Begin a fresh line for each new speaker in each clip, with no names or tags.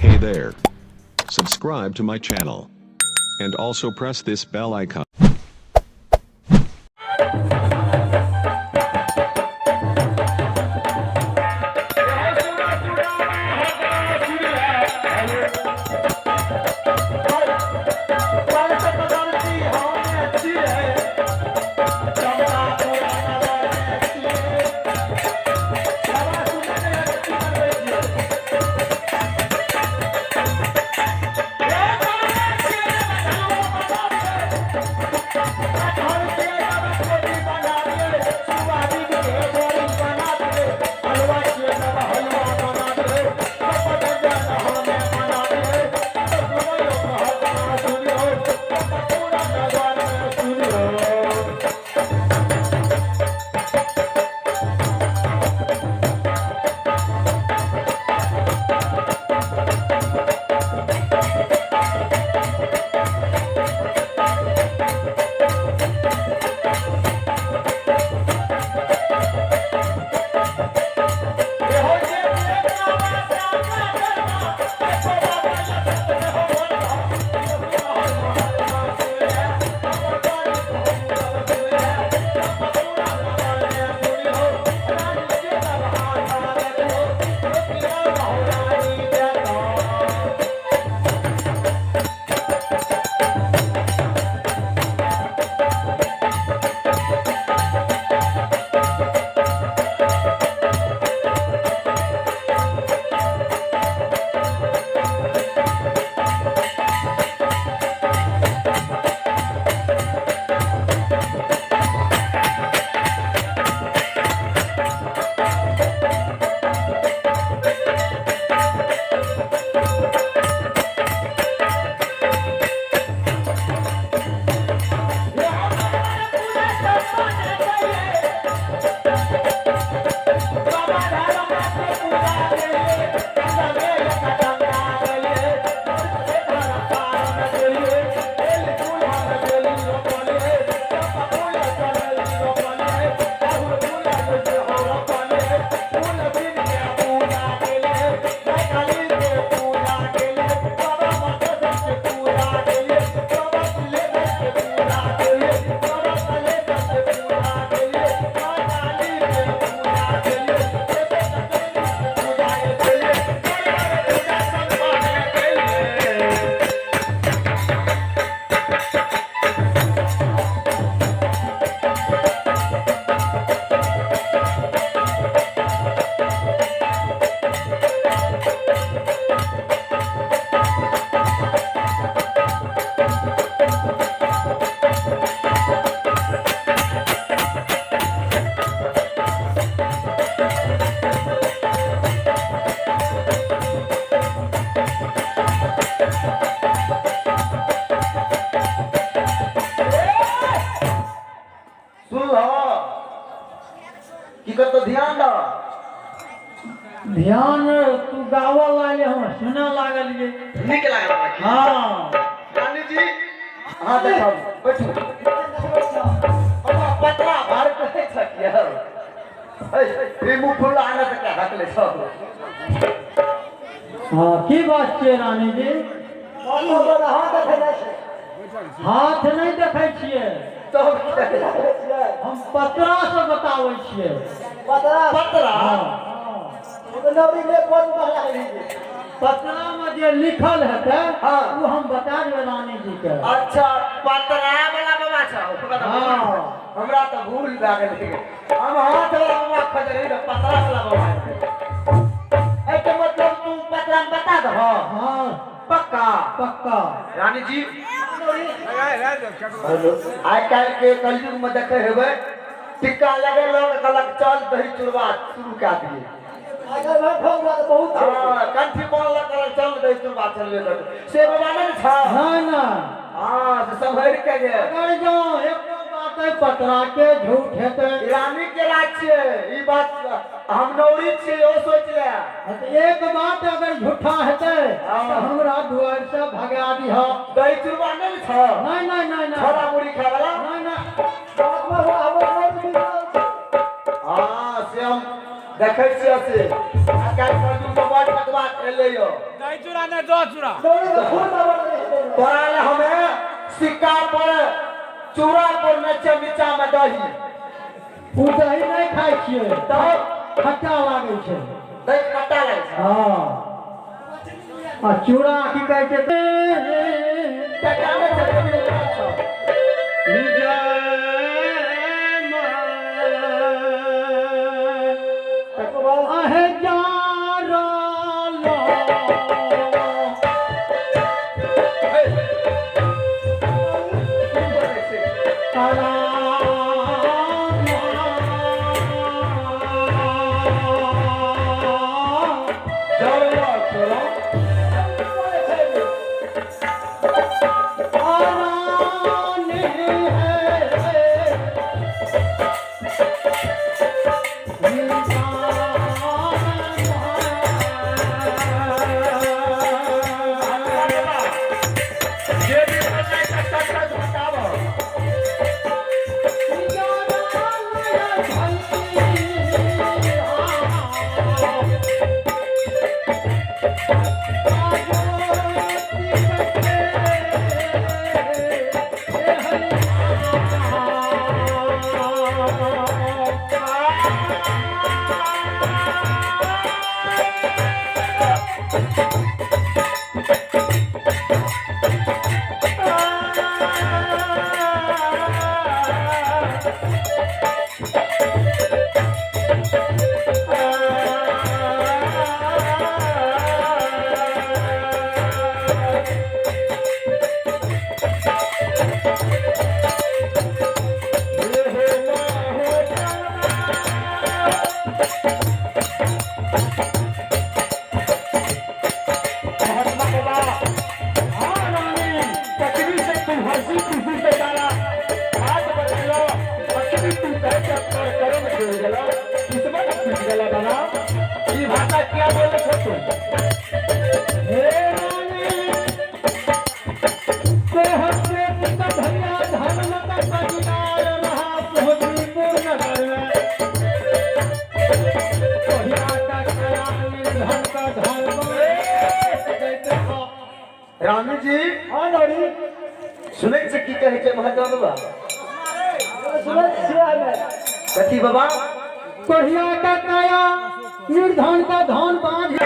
Hey there. Subscribe to my channel. And also press this bell icon.
ध्यान दो
ध्यान तू गावा वाले हम सुना लागल ये
निक लागल
हाँ
रानी जी हाँ देखो बैठो अब पतला भर के छकिया ए मुंह फुला आना तो क्या हक ले सब
हाँ की बात छे रानी जी हाथ नहीं देखे छिए
तो
हम पतरा से बतावे छिए
पतरा
पतरा में जे लिखल है
हाँ
वो हम बता देवे रानी जी के
अच्छा पतरा वाला बाबा छ
हाँ
हमरा तो भूल भए गेल हम हाथ वाला बाबा खजरे पतरा वाला बाबा ए के मतलब तू पतरा में बता दो
हाँ
पक्का
पक्का
रानी जी आइ काल के कलयुग में देखे हेबे टिक्का लगे लोग गलत चल दही चूरवा शुरू कर दिए
बहुत
कंठी बोल लगे चल दही चूरवा चलबे कर से बाबा नहीं था
ना ना
हां से संभर के गे
अगर जो एक बात है पतरा के झूठ है तो
ईरानी के राज्य ई बात हम नौरी छे ओ सोच ले
एक बात अगर झूठा है तो हमरा दुआर से भगा दी हो
दही चूरवा नहीं था
नहीं नहीं नहीं नहीं
छोला मुड़ी खा वाला
नहीं नहीं
हां से हम देखै छियै से काल परजू तो बड़ कटवा ले यो
नहीं चुरा नहीं दो चुरा
तोरा ले हमें सिक्का पर चूड़ा पर नीचा में दही
उ दही नहीं खाइ छियै
तब
खट्टा लागै छै
दही खट्टा लगे छै
हाँ आ चूड़ा की कहै छै
टका में चले
आहे जारा लो
रामी जी
हाँ नौरी
सुनै छै की कहै छै महात्मा बाबा
सुनै छियै हमे
कथी बाबा
कोढ़िया का काया निर्धन का धन बांध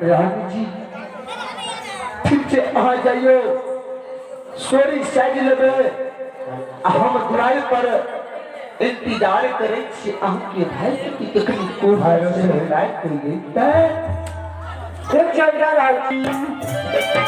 रानी जी ठीक से आ जाइयो सोरी साइड लेबे हम दुआर पर इंतजार करे छी अहाँके भाई की कखनी को भाई से लाइट कर गई त एक जगह रहती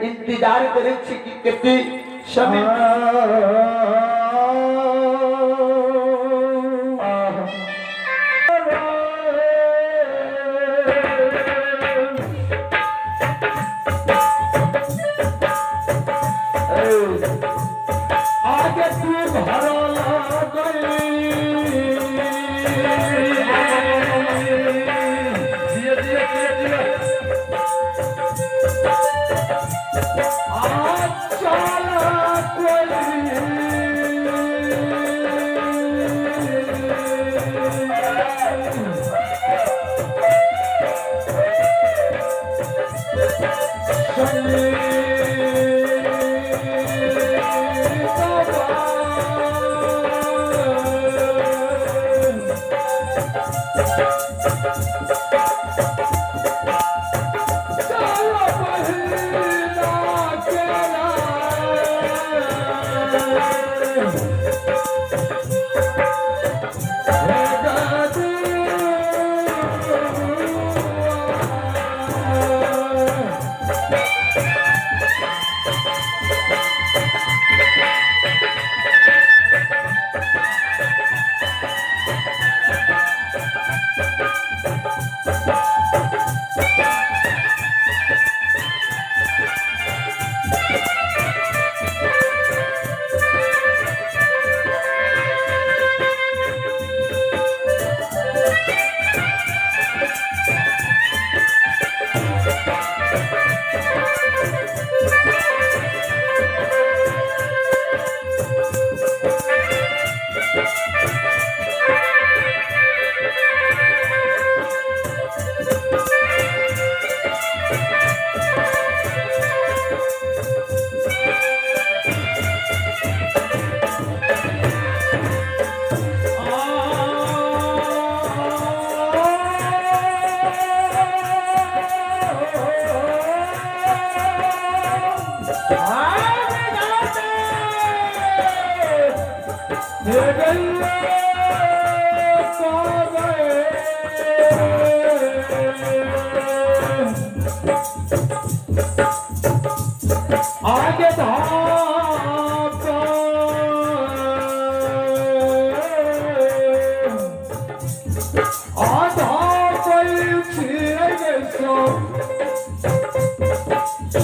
इंतजार करे छी कि कते समय आगे तू भरला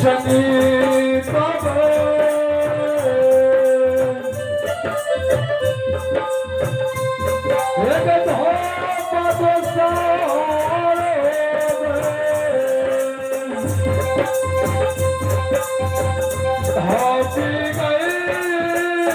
शनि बाबा एक धोप सारे हाथी गई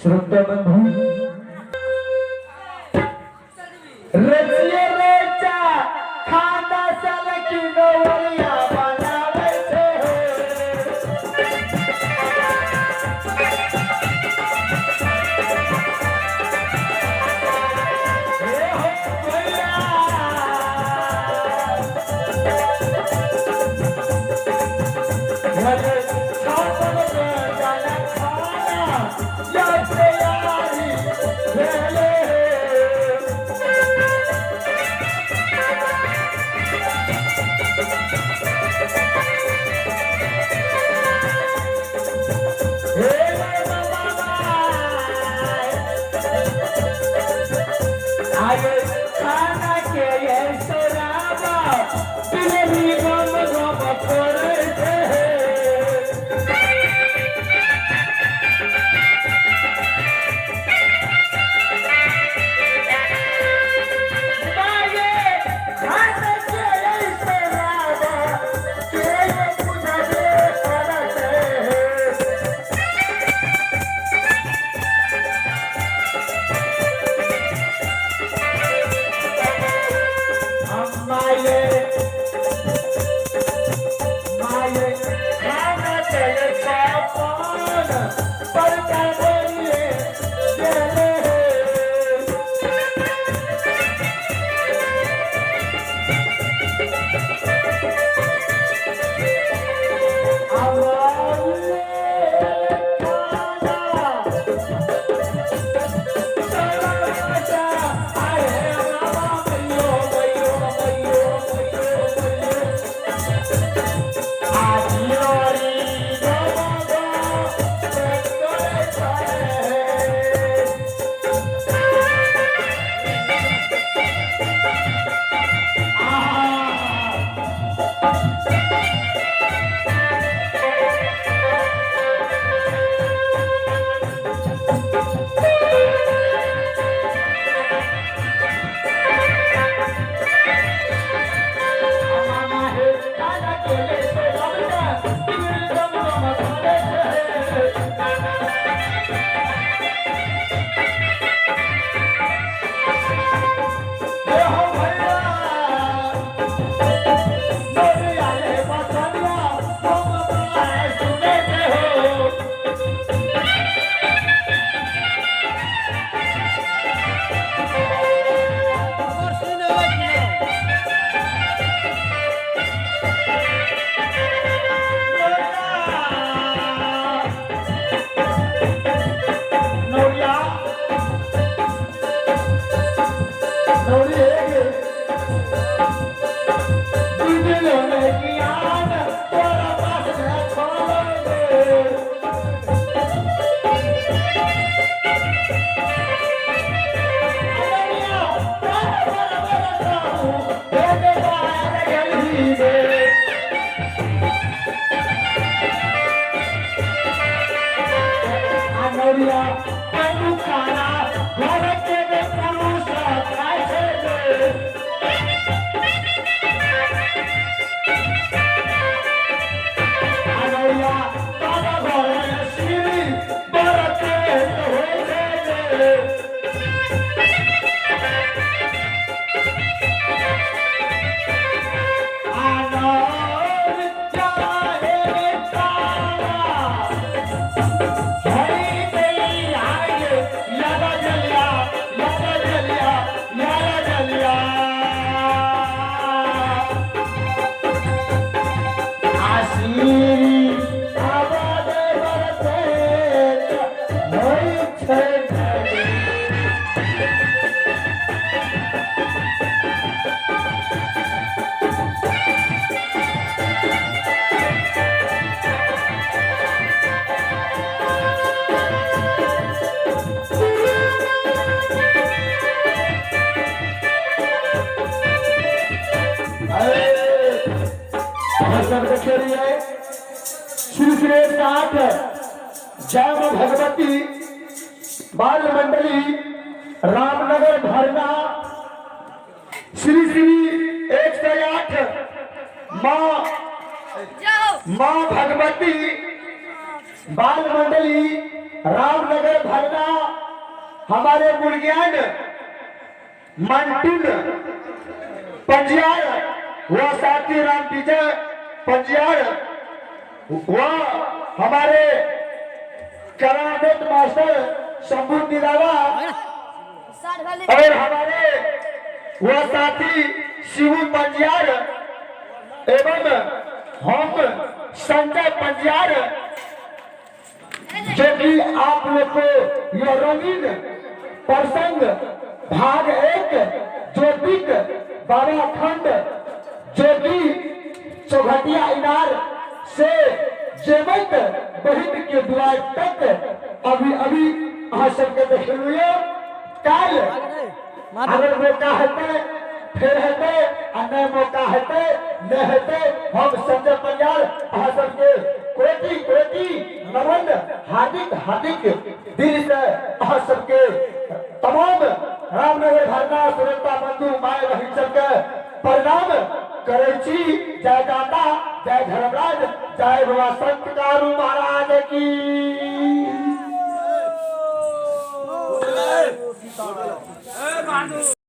श्रोता बंधु रचिए रेचा खाना सल की नवलिया बनावे छे हे हो भैया हरे छापन में जाना खाना या तैयारी ले आगे खाना के ये सोराबा दिल्ली गम गम करे थे गोरिया कनु कारा घर के पुरुष कैसे दे अनैया तारा घर श्री बरते होए दे श्री श्री 60 जय मां भगवती बाल मंडली रामनगर भरना श्री श्री 108 मां भगवती बाल मंडली रामनगर भरना हमारे गुड़ज्ञान मंटिन पंजियार वह साथी राम विजय पंजियार वह हमारे कराटेट मास्टर शंभू निराला और हमारे वह साथी शिवू पंजियार एवं हम संजय पंजियार जो कि आप लोग को यह रंगीन प्रसंग भाग 1 ज्योतिक बाबा खंड जो कि चौघटिया इनार से जेमत बहिन के द्वार तक अभी सबके देख लियो काल अगर मौका हेते फिर हेते अन्य मौका हेते न हेते हम संजय पंजाल सबके कोटि कोटि नमन हार्दिक दिल से सबके तमाम रामनगर भरना सुरक्षा बंधु माय बहिन सबके प्रणाम करे छी। जय दाता जय धर्मराज जय बाबा संत कारू महाराज की।